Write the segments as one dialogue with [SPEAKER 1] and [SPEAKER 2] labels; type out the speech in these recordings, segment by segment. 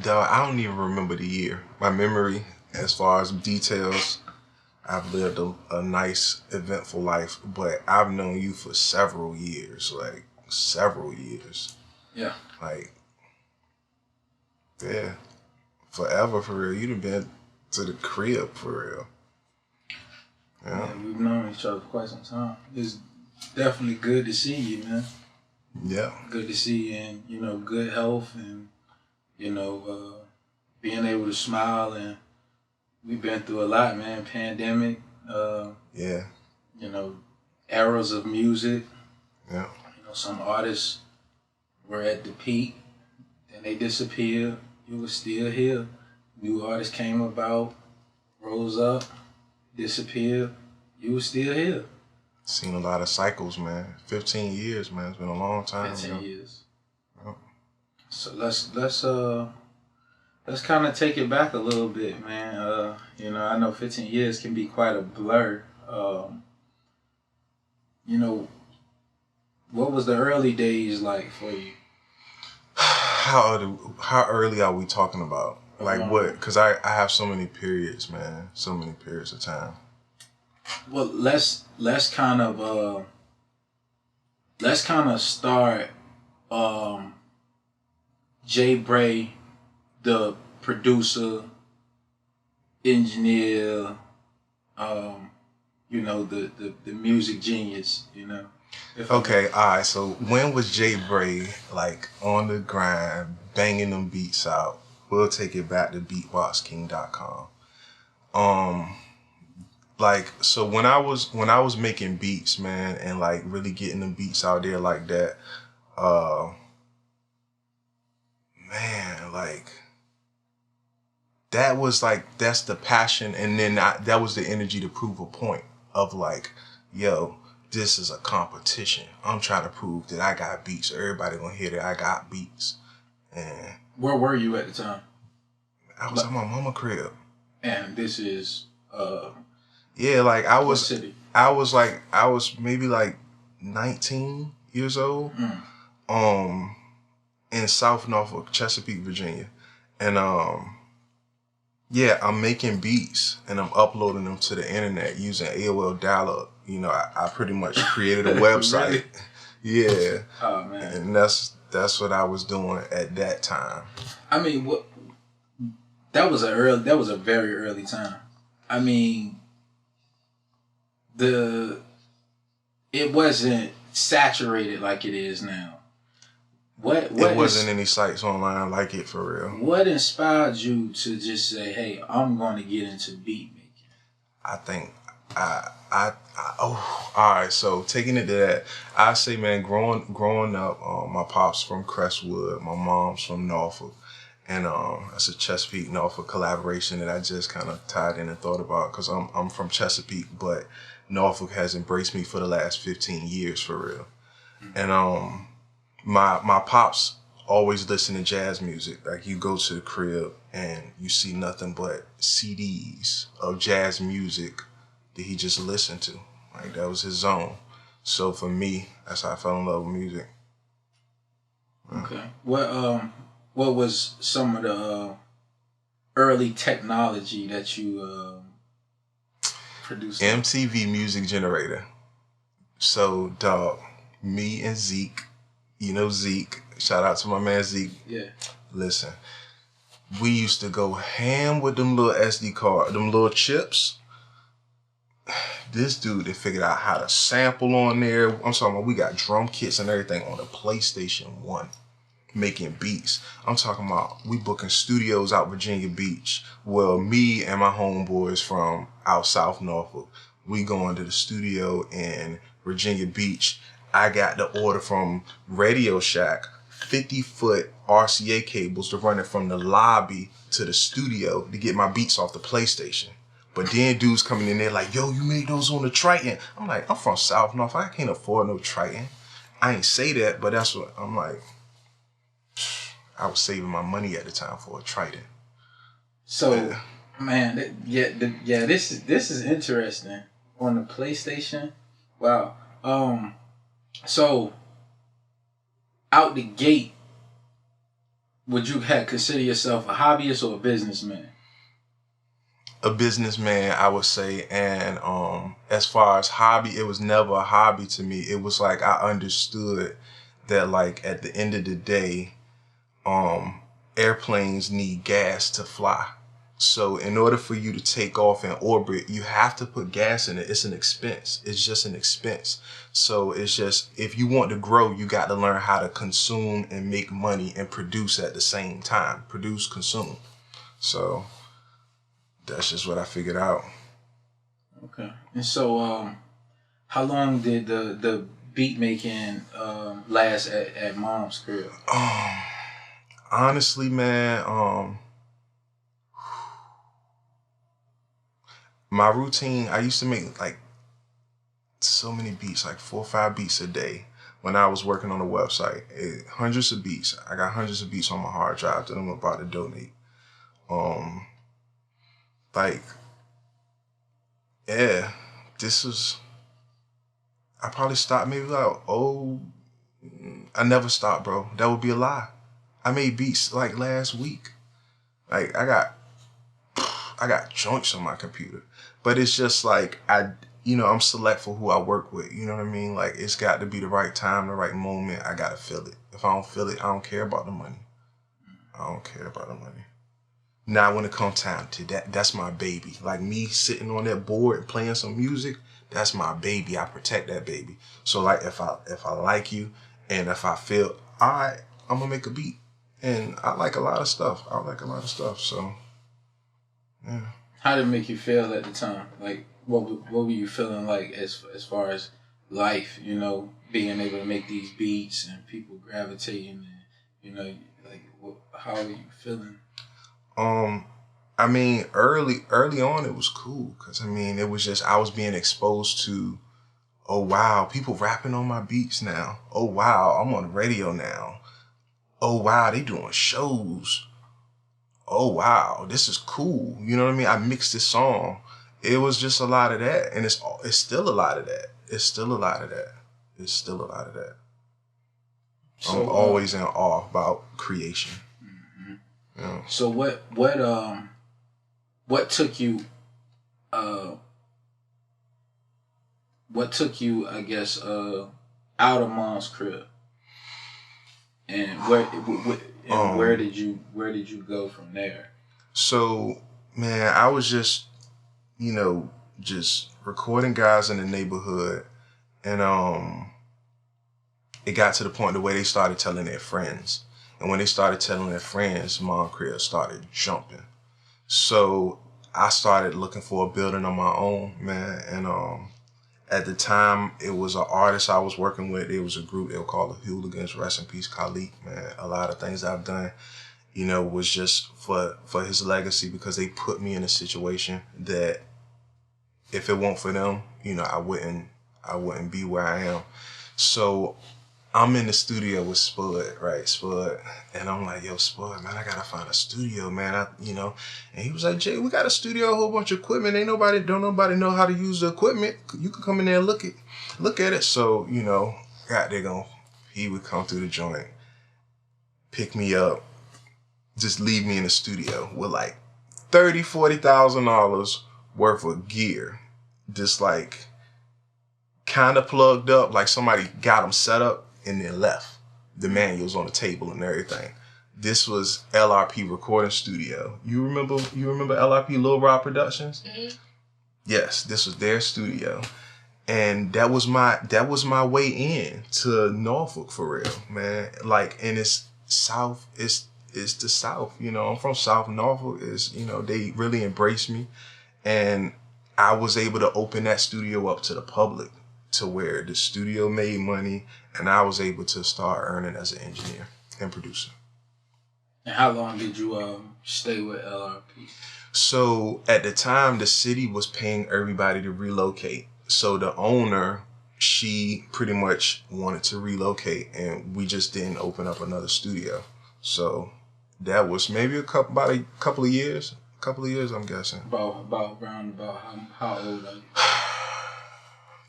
[SPEAKER 1] dog, I don't even remember the year. My memory, as far as details, I've lived a nice, eventful life, but I've known you for several years, like several years.
[SPEAKER 2] Yeah.
[SPEAKER 1] Like, yeah, forever for real. You'd have been to the crib for real.
[SPEAKER 2] Yeah, we've known each other for quite some time. It's definitely good to see you, man.
[SPEAKER 1] Yeah.
[SPEAKER 2] Good to see you in, good health and, being able to smile. And we've been through a lot, man. Pandemic.
[SPEAKER 1] Yeah.
[SPEAKER 2] Eras of music.
[SPEAKER 1] Yeah.
[SPEAKER 2] Some artists were at the peak, then they disappeared. You were still here. New artists came about, rose up, disappeared. You were still here.
[SPEAKER 1] Seen a lot of cycles, man. 15 years, man. It's been a long time.
[SPEAKER 2] 15 years.
[SPEAKER 1] Yep.
[SPEAKER 2] So let's kind of take it back a little bit, man. I know 15 years can be quite a blur. What was the early days like for you?
[SPEAKER 1] How early are we talking about? Like what? Because I have so many periods, man. So many periods of time.
[SPEAKER 2] Well, let's kind of start. Jay Bray, the producer, engineer, the music genius,
[SPEAKER 1] Okay, alright, so when was Jay Bray like on the grind, banging them beats out? We'll take it back to beatboxking.com. So when I was making beats, man, and like really getting them beats out there like that, man, like that's the passion, and then that was the energy to prove a point of like, yo, this is a competition. I'm trying to prove that I got beats. Everybody gonna hear that I got beats. And
[SPEAKER 2] where were you at the time?
[SPEAKER 1] I was at my mama crib.
[SPEAKER 2] And this is
[SPEAKER 1] yeah, like I was
[SPEAKER 2] city?
[SPEAKER 1] I was maybe like 19 years old. In South Norfolk, Chesapeake, Virginia. And yeah, I'm making beats and I'm uploading them to the internet using AOL dial-up. I pretty much created a website. Really? Yeah.
[SPEAKER 2] Oh man.
[SPEAKER 1] And that's what I was doing at that time.
[SPEAKER 2] I mean, that was a very early time. I mean, it wasn't saturated like it is now. It
[SPEAKER 1] wasn't any sites online like it for real.
[SPEAKER 2] What inspired you to just say, "Hey, I'm going to get into beat making"?
[SPEAKER 1] I think all right. So taking it to that, I say, man, growing up, my pops from Crestwood, my mom's from Norfolk, and that's a Chesapeake Norfolk collaboration that I just kind of tied in and thought about because I'm from Chesapeake, but Norfolk has embraced me for the last 15 years for real, and My pops always listen to jazz music. Like you go to the crib and you see nothing but CDs of jazz music that he just listened to. Like that was his zone. So for me, that's how I fell in love with music.
[SPEAKER 2] Okay. What was some of the early technology that you produced?
[SPEAKER 1] MTV Music Generator. So dog, me and Zeke. Zeke. Shout out to my man Zeke.
[SPEAKER 2] Yeah.
[SPEAKER 1] Listen, we used to go ham with them little SD card, them little chips. This dude, they figured out how to sample on there. I'm talking about we got drum kits and everything on the PlayStation 1, making beats. I'm talking about we booking studios out Virginia Beach. Well, me and my homeboys from out South Norfolk, we going to the studio in Virginia Beach. I got the order from Radio Shack, 50-foot RCA cables to run it from the lobby to the studio to get my beats off the PlayStation. But then dudes coming in there like, yo, you made those on the Triton. I'm like, I'm from South Norfolk. I can't afford no Triton. I ain't say that, but that's what I'm like. I was saving my money at the time for a Triton.
[SPEAKER 2] So, man, this is interesting. On the PlayStation, wow. So, out the gate, would you consider yourself a hobbyist or a businessman?
[SPEAKER 1] A businessman, I would say. And as far as hobby, it was never a hobby to me. It was like I understood that, like, at the end of the day, airplanes need gas to fly. So in order for you to take off in orbit, you have to put gas in it. It's an expense. It's just an expense. So it's just, if you want to grow, you got to learn how to consume and make money and produce at the same time. Produce, consume. So that's just what I figured out.
[SPEAKER 2] Okay. And so, how long did the beat making last at Mom's crib?
[SPEAKER 1] Honestly, man, my routine, I used to make like so many beats, like 4 or 5 beats a day when I was working on the website. Hundreds of beats. I got hundreds of beats on my hard drive that I'm about to donate. Like, yeah, this was, I probably stopped maybe like, I never stopped, bro. That would be a lie. I made beats like last week. Like, I got joints on my computer. But it's just like, I'm select for who I work with. You know what I mean? Like, it's got to be the right time, the right moment. I got to feel it. If I don't feel it, I don't care about the money. I don't care about the money. Now, when it comes time to that's my baby. Like, me sitting on that board and playing some music, that's my baby. I protect that baby. So, like, if I like you and if I feel, all right, I'm going to make a beat. And I like a lot of stuff. So, yeah.
[SPEAKER 2] How did it make you feel at the time? Like, what were you feeling like as far as life? You know, being able to make these beats and people gravitating, and like, how are you feeling?
[SPEAKER 1] I mean, early on it was cool because it was just I was being exposed to, oh wow, people rapping on my beats now. Oh wow, I'm on the radio now. Oh wow, they doing shows. Oh wow, this is cool. You know what I mean? I mixed this song. It was just a lot of that, and it's still a lot of that.
[SPEAKER 2] So,
[SPEAKER 1] I'm always in awe about creation.
[SPEAKER 2] Mm-hmm.
[SPEAKER 1] Yeah.
[SPEAKER 2] So what took you I guess out of Mom's crib, and where did you go from there?
[SPEAKER 1] So, man, I was just just recording guys in the neighborhood, and it got to the point the way they started telling their friends, and when they started telling their friends, Mom crib started jumping. So I started looking for a building on my own, man, and at the time it was an artist I was working with. It was a group they were called the Hooligans. Rest in peace, Khalid, man. A lot of things I've done, was just for his legacy, because they put me in a situation that if it weren't for them, I wouldn't be where I am. So I'm in the studio with Spud, right? Spud. And I'm like, yo, Spud, man, I gotta find a studio, man. And he was like, Jay, we got a studio, a whole bunch of equipment. Don't nobody know how to use the equipment. You can come in there and look at it. So, he would come through the joint, pick me up, just leave me in the studio with like $30,000-$40,000 worth of gear. Just like kind of plugged up, like somebody got them set up and then left. The manuals on the table and everything. This was LRP Recording Studio. You remember LRP, Lil Rob Productions? Mm-hmm. Yes, this was their studio. And that was my way in to Norfolk, for real, man. Like, and it's South, it's the South, I'm from South Norfolk. They really embraced me. And I was able to open that studio up to the public, to where the studio made money and I was able to start earning as an engineer and producer.
[SPEAKER 2] And how long did you stay with LRP?
[SPEAKER 1] So at the time, the city was paying everybody to relocate. So the owner, she pretty much wanted to relocate, and we just didn't open up another studio. So that was maybe about a couple of years. I'm guessing.
[SPEAKER 2] About how old are you?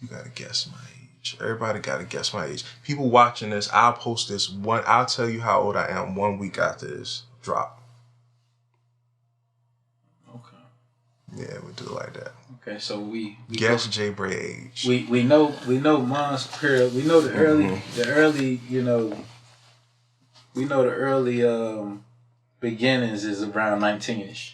[SPEAKER 1] You gotta guess my age. age? Everybody got to guess my age. People watching this, I'll post this one. I'll tell you how old I am 1 week after this drop.
[SPEAKER 2] Okay.
[SPEAKER 1] Yeah, we do it like that.
[SPEAKER 2] Okay, so we
[SPEAKER 1] guess J Bray age.
[SPEAKER 2] We know mom's period. We know the early we know the early beginnings is around 19ish.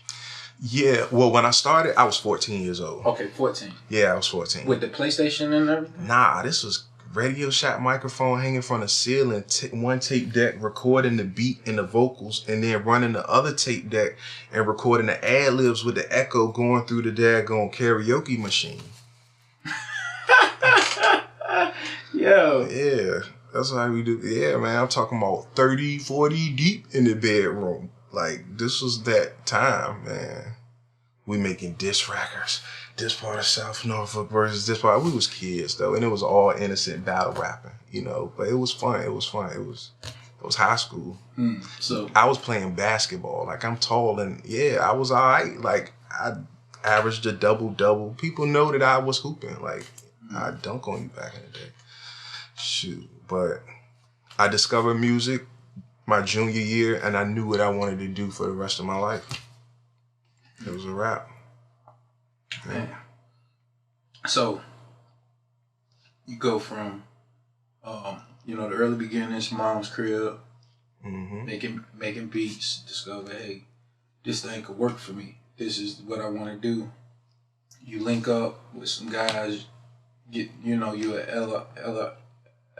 [SPEAKER 1] Yeah, well, when I started, I was 14 years old.
[SPEAKER 2] Okay, 14.
[SPEAKER 1] Yeah, I was 14.
[SPEAKER 2] With the PlayStation and everything?
[SPEAKER 1] Nah, this was Radio Shack microphone hanging from the ceiling, one tape deck recording the beat and the vocals, and then running the other tape deck and recording the ad-libs with the echo going through the daggone karaoke machine.
[SPEAKER 2] Yo.
[SPEAKER 1] Yeah, that's how we do. Yeah, man, I'm talking about 30, 40 deep in the bedroom. Like, this was that time, man. We making diss records. This part of South Norfolk versus this part. We was kids, though, and it was all innocent battle rapping, you know. But it was fun. It was fun. It was high school.
[SPEAKER 2] So
[SPEAKER 1] I was playing basketball. Like, I'm tall, and, yeah, I was all right. Like, I averaged a double-double. People know that I was hooping. Like, I dunk on you back in the day. Shoot. But I discovered music my junior year, and I knew what I wanted to do for the rest of my life. It was a rap.
[SPEAKER 2] Yeah. So you go from the early beginnings, mom's crib, making beats, discover, hey, this thing could work for me. This is what I want to do. You link up with some guys, you at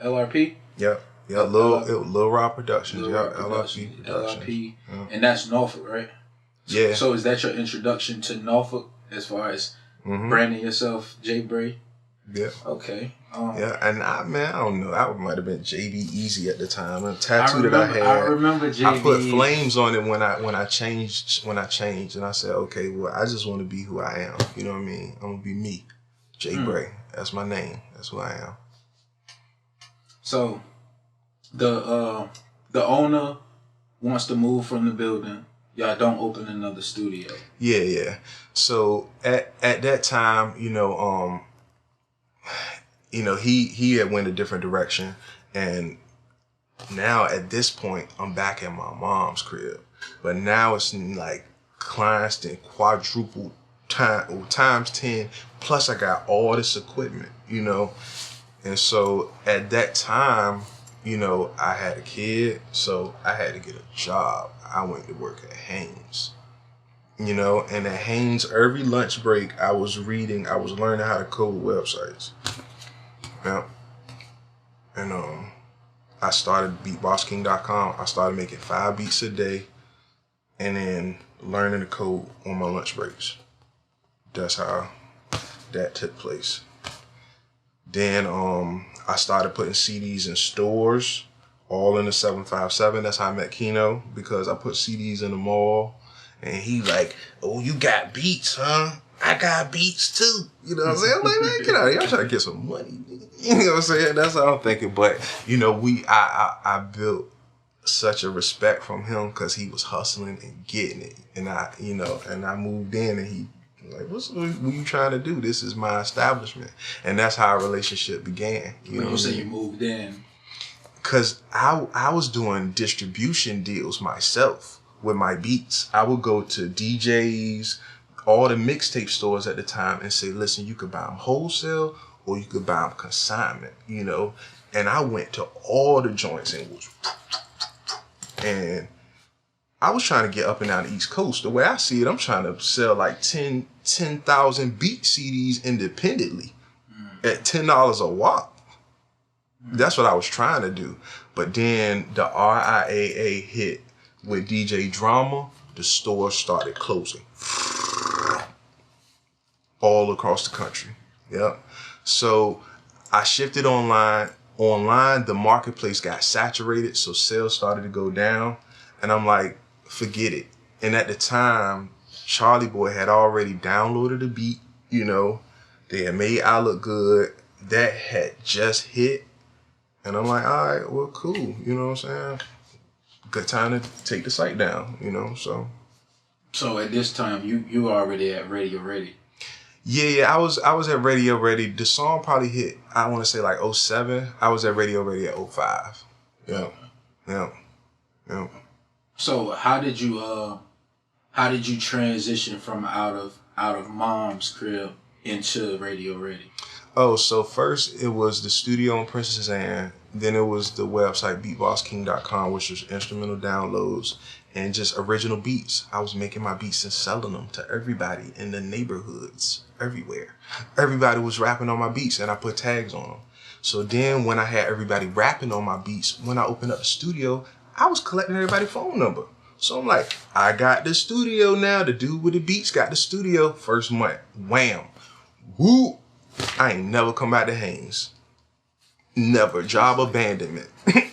[SPEAKER 2] LRP?
[SPEAKER 1] Yep. Yeah, Lil Rob Productions. Yeah, LRP Productions.
[SPEAKER 2] LRP. Yeah. And that's Norfolk, right?
[SPEAKER 1] Yeah.
[SPEAKER 2] So is that your introduction to Norfolk as far as branding yourself, J Bray?
[SPEAKER 1] Yeah.
[SPEAKER 2] Okay.
[SPEAKER 1] Yeah, and I don't know. I might have been JB Easy at the time. A tattoo that I had.
[SPEAKER 2] I remember JB.
[SPEAKER 1] I put flames on it when I changed, and I said, okay, well, I just want to be who I am. You know what I mean? I'm gonna be me, J Bray. That's my name. That's who I am.
[SPEAKER 2] So, the owner wants to move from the building. Y'all don't open another studio. Yeah.
[SPEAKER 1] So at that time, he had went a different direction, and now at this point, I'm back at my mom's crib. But now it's like clients and quadruple times 10. Plus, I got all this equipment, And so at that time, I had a kid, so I had to get a job. I went to work at Haynes. And at Haynes, every lunch break, I was learning how to code websites. Yeah. And I started beatboxking.com. I started making 5 beats a day and then learning to code on my lunch breaks. That's how that took place. Then I started putting CDs in stores, all in the 757. That's how I met Keno, because I put CDs in the mall. And he like, oh, you got beats, huh? I got beats too. You know what I'm saying? I'm like, man, get out of here. I'm trying to get some money. You know what I'm saying? That's how I'm thinking. But, I built such a respect from him because he was hustling and getting it. And I moved in and he like, what you trying to do? This is my establishment. And that's how our relationship began.
[SPEAKER 2] When you say you moved in?
[SPEAKER 1] Because I was doing distribution deals myself with my beats. I would go to DJs, all the mixtape stores at the time, and say, listen, you could buy them wholesale or you could buy them consignment, And I went to all the joints and I was trying to get up and down the East Coast. The way I see it, I'm trying to sell like 10,000 beat CDs independently at $10 a wop. That's what I was trying to do. But then the RIAA hit with DJ Drama. The stores started closing all across the country. Yep. So I shifted online. Online, the marketplace got saturated, so sales started to go down. And I'm like, forget it. And at the time, Charlie Boy had already downloaded the beat, They had made I Look Good. That had just hit. And I'm like, all right, well, cool. You know what I'm saying? Good time to take the site down, so.
[SPEAKER 2] So at this time, you already at Radio Ready.
[SPEAKER 1] Yeah. I was at Radio Ready. The song probably hit, I want to say like '07. I was at Radio Ready at '05. Yeah. Yeah. Yeah.
[SPEAKER 2] So how did you transition from out of mom's crib into Radio Ready?
[SPEAKER 1] Oh, so first it was the studio in Princess Anne. Then it was the website beatbossking.com, which was instrumental downloads and just original beats. I was making my beats and selling them to everybody in the neighborhoods, everywhere. Everybody was rapping on my beats and I put tags on them. So then when I had everybody rapping on my beats, when I opened up the studio, I was collecting everybody's phone number. So I'm like, I got the studio now. The dude with the beats got the studio. First month, wham, whoo. I ain't never come back to Haynes. Never. Job abandonment.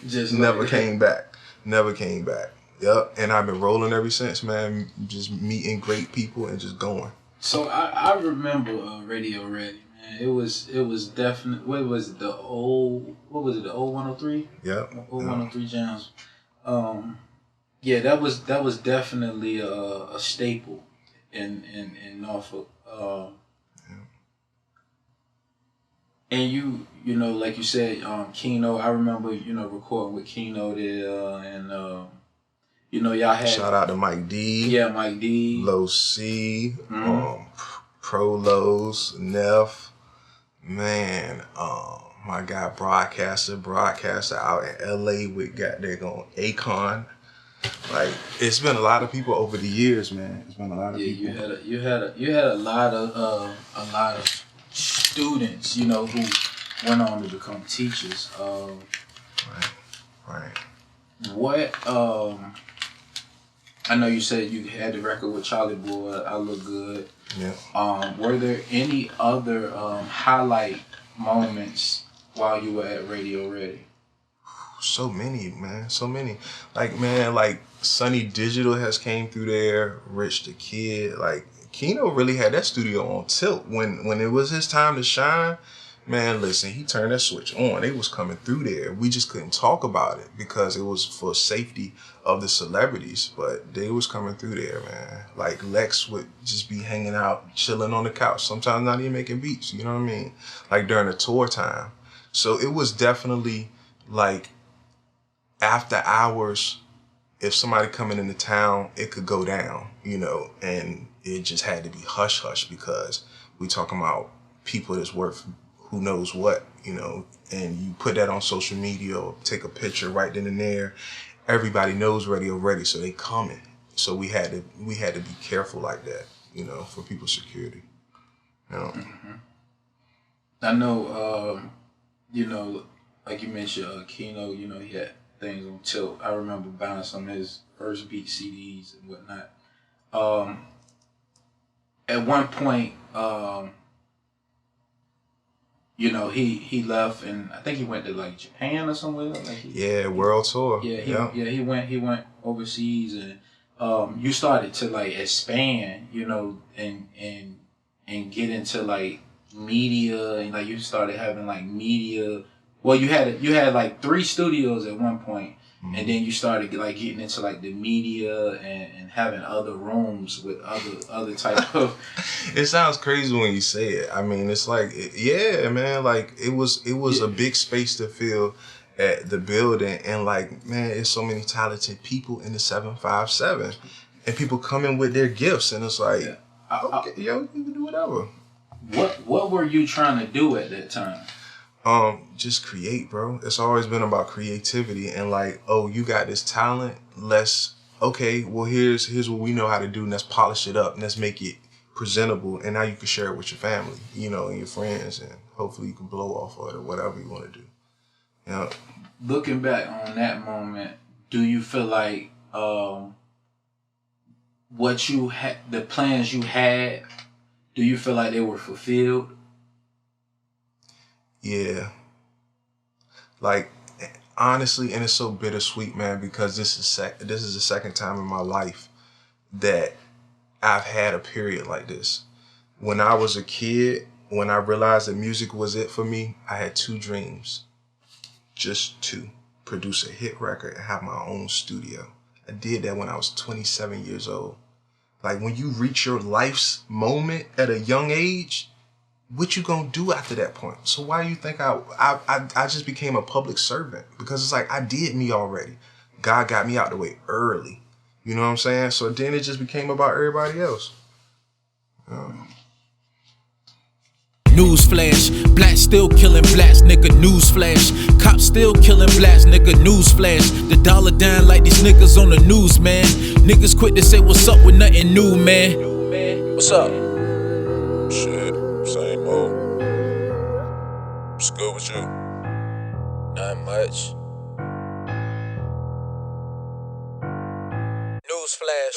[SPEAKER 2] Just
[SPEAKER 1] Never
[SPEAKER 2] like
[SPEAKER 1] came back. Never came back. Yep. And I've been rolling ever since, man. Just meeting great people and just going.
[SPEAKER 2] So I remember Radio Ready, man. It was definitely, what was it, the old 103?
[SPEAKER 1] Yep.
[SPEAKER 2] Old 103 jams. Yeah, that was definitely a staple in Norfolk. And you know, like you said, Keno. I remember, recording with Keno there, and y'all had,
[SPEAKER 1] Shout out to Mike D.
[SPEAKER 2] Yeah, Mike D.
[SPEAKER 1] Low C. Pro Lows. Neff. Man. My guy broadcaster out in LA with goddamn Akon. Like, it's been a lot of people over the years, man. It's been a lot of people.
[SPEAKER 2] You had a lot of students, who went on to become teachers.
[SPEAKER 1] Right.
[SPEAKER 2] What I know you said you had the record with Charlie Boy, I Look Good.
[SPEAKER 1] Yeah.
[SPEAKER 2] Were there any other highlight moments while you were at Radio Ready?
[SPEAKER 1] So many, man. So many. Like, man, like Sunny Digital has came through there. Rich the Kid. Like, Keno really had that studio on tilt. When it was his time to shine, man, listen, he turned that switch on. They was coming through there. We just couldn't talk about it because it was for safety of the celebrities. But they was coming through there, man. Like, Lex would just be hanging out, chilling on the couch. Sometimes not even making beats, you know what I mean? Like, during the tour time. So it was definitely, like, after hours, if somebody coming into town, it could go down, and it just had to be hush hush because we talking about people that's worth who knows what, and you put that on social media or take a picture right then and there, everybody knows Radio Ready, so they coming. So we had to be careful like that, for people's security.
[SPEAKER 2] Mm-hmm. I know, like you mentioned, Keno, he had things on tilt. I remember buying some of his first beat CDs and whatnot. At one point, he left, and I think he went to like Japan or somewhere.
[SPEAKER 1] World tour.
[SPEAKER 2] He went overseas, and you started to like expand, and get into like media, and like you started having like media. Well, you had like 3 studios at one point, and then you started like getting into like the media and having other rooms with other type of.
[SPEAKER 1] It sounds crazy when you say it. I mean, it's like, yeah, man. Like it was a big space to fill at the building, and like, man, it's so many talented people in the 757, and people coming with their gifts, and it's like, okay, you can do whatever.
[SPEAKER 2] What were you trying to do at that time?
[SPEAKER 1] Just create, bro. It's always been about creativity and like, oh, you got this talent. Here's what we know how to do, and let's polish it up and let's make it presentable. And now you can share it with your family, and your friends, and hopefully you can blow off of it or whatever you want to do. Yeah.
[SPEAKER 2] Looking back on that moment, do you feel like what you had, the plans you had, do you feel like they were fulfilled?
[SPEAKER 1] Yeah. Like, honestly, and it's so bittersweet, man, because this is the second time in my life that I've had a period like this. When I was a kid, when I realized that music was it for me, I had 2 dreams. Just 2. Produce a hit record and have my own studio. I did that when I was 27 years old. Like when you reach your life's moment at a young age, what you gonna do after that point? So why do you think I just became a public servant? Because it's like I did me already. God got me out the way early. You know what I'm saying? So then it just became about everybody else.
[SPEAKER 3] Newsflash, blacks still killing blacks, nigga, newsflash. Cops still killing blacks, nigga, newsflash. The dollar down like these niggas on the news, man. Niggas quick to say what's up with nothing new, man. What's up?
[SPEAKER 4] Shit, same old. What's good with you?
[SPEAKER 3] Not much. Newsflash.